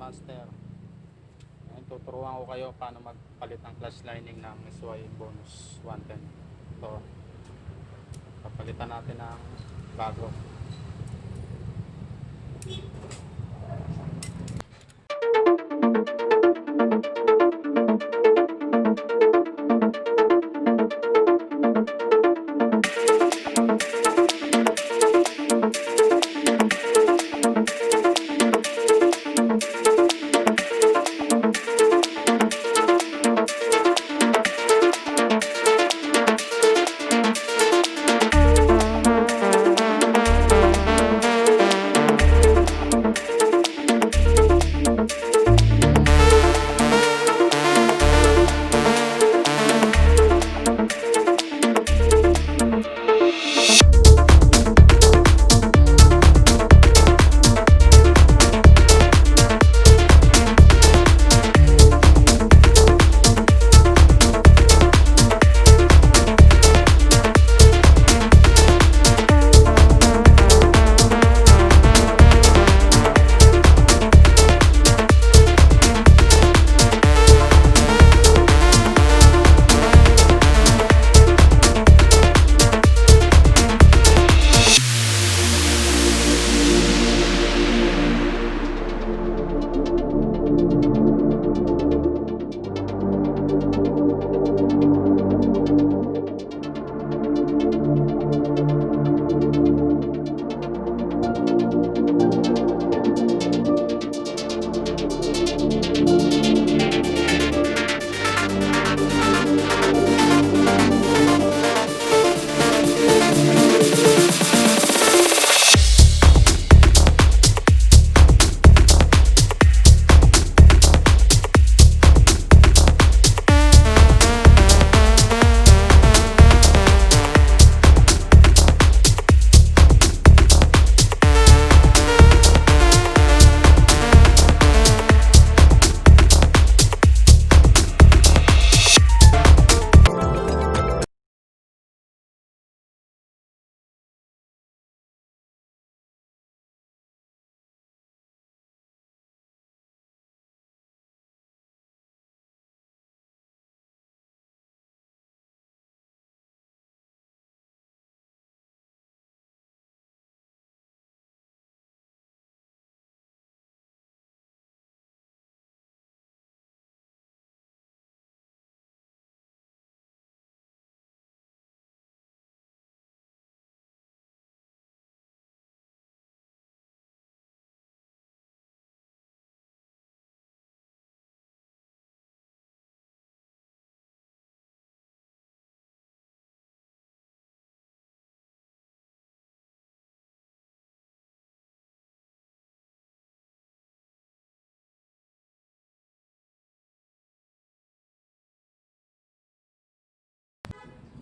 master. Ayan, tuturuan ko kayo paano magpalit ng clutch lining ng SY bonus 110. Ito, papalitan natin ng bago.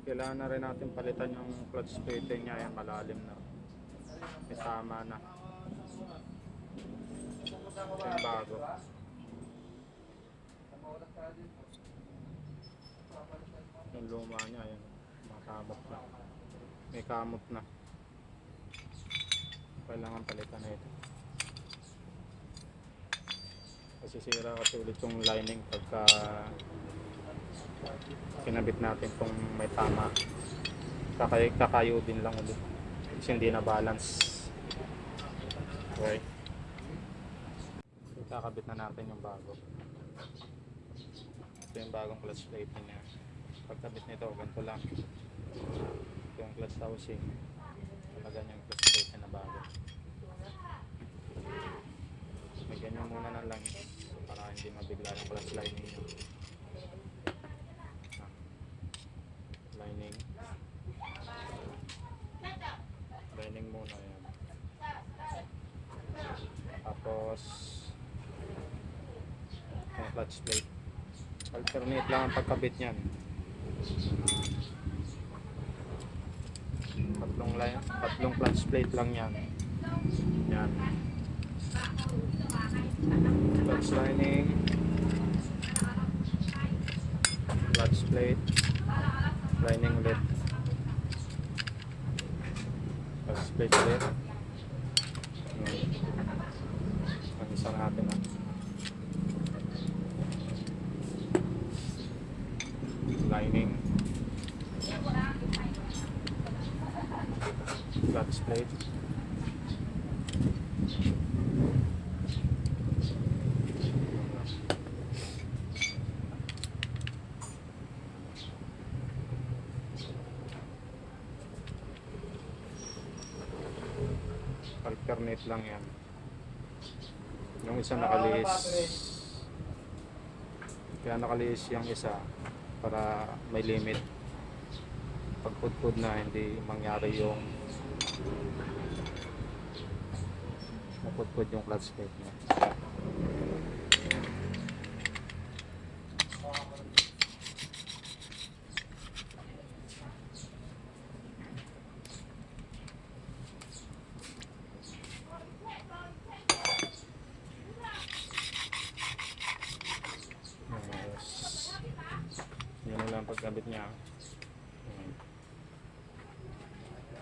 Kailangan na rin natin palitan yung clutch platen niya. Yan, malalim na, may tama na. Yung bago, yung luma niya, yan, makamot na, may kamot na. Kailangan palitan na ito kasi sira kasi ulit yung lining pagka kinabit natin kung may tama. Kakayo din lang ulit kasi hindi na balance. Okay, kakabit na natin yung bago. Ito yung bagong clutch plate niya. Pagkabit nito ganito lang. Ito yung clutch housing, talaga yung clutch plate na bago. May ganyan muna ng langis para hindi mabigla yung clutch lining niya. Lining muna yan. Tapos yung clutch plate, alternate lang ang pagkabit niyan. Tatlong clutch plate lang yan. Yan, clutch lining, clutch plate, lining ulit, clutch plate ulit. Ang isa natin lining, clutch plate. Alternate lang yan. Yung isa nakalihis. Kaya nakalihis yung isa para may limit. Pagpudpud na hindi mangyari yung mapudpud yung clutch plate niya. Yan na lang pagkabit niya.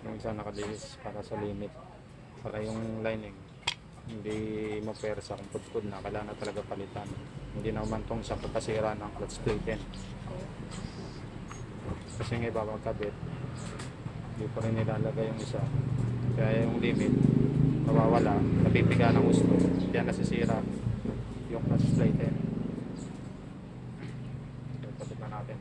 Yung isa nakalihis para sa limit, para yung lining hindi mapersa kung pudpud na, kailangan na talaga palitan. Hindi naman tong sa pagkasira ng clutch plate kasi nga iba magkabit hindi pa rin nilalagay yung isa, kaya yung limit nawawala, napipiga ng gusto, kaya nasisira yung clutch plate. Pagkabit na natin.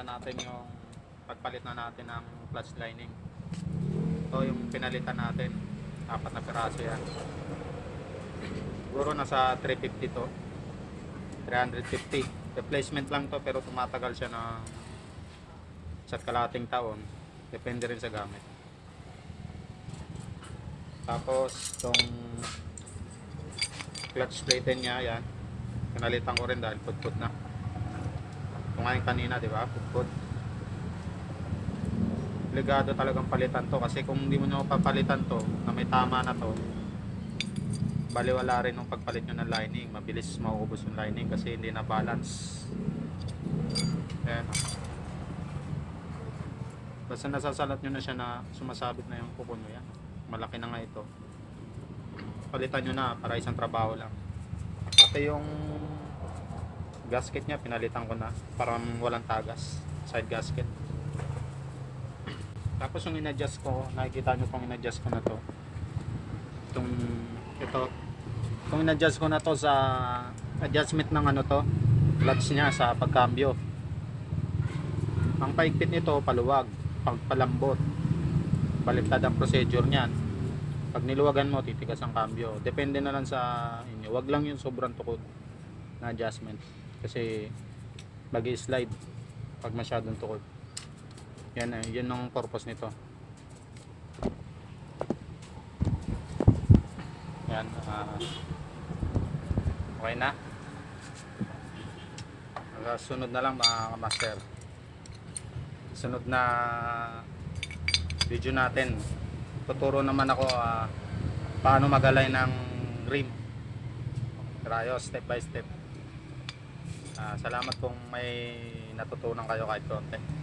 natin yung pagpalit na natin ng clutch lining. Ito yung pinalitan natin, 4 na piraso yan. Siguro nasa 350 to, 350. Replacement lang to, pero tumatagal siya ng sa kalating taon, depende rin sa gamit. Tapos itong clutch platen niya, yan, pinalitan ko rin dahil putput na. Kumain kanina, di ba? Putput. Obligado talagang palitan to, kasi kung hindi mo nyo papalitan to na may tama na to, baliwala rin yung pagpalit nyo ng lining. Mabilis mauubos yung lining kasi hindi na balance. Ayan. Basta nasasalat nyo na siya na sumasabit na yung kuko nyo, yan. Malaki na nga ito. Palitan nyo na para isang trabaho lang. Pati yung gasket nya pinalitan ko na para walang tagas, side gasket. Tapos yung in-adjust ko, nakikita nyo itong in-adjust ko na to, itong in-adjust ko na to sa adjustment ng ano to, clutch nya sa pagkambyo. Ang paigpit nito paluwag, pagpalambot, baliktad ang procedure nyan. Pag niluwagan mo, titigas ang kambyo. Depende na lang sa inyo. Wag lang yung sobrang tukod na adjustment, kasi bagi-slide pag masyadong tukod. Yan, yun ang purpose nito. Yan, okay na. Sunod na lang mga master, sunod na video natin, tuturo naman ako paano mag-align ng rim. Pero step by step. Salamat kung may natutunan kayo kahit konti.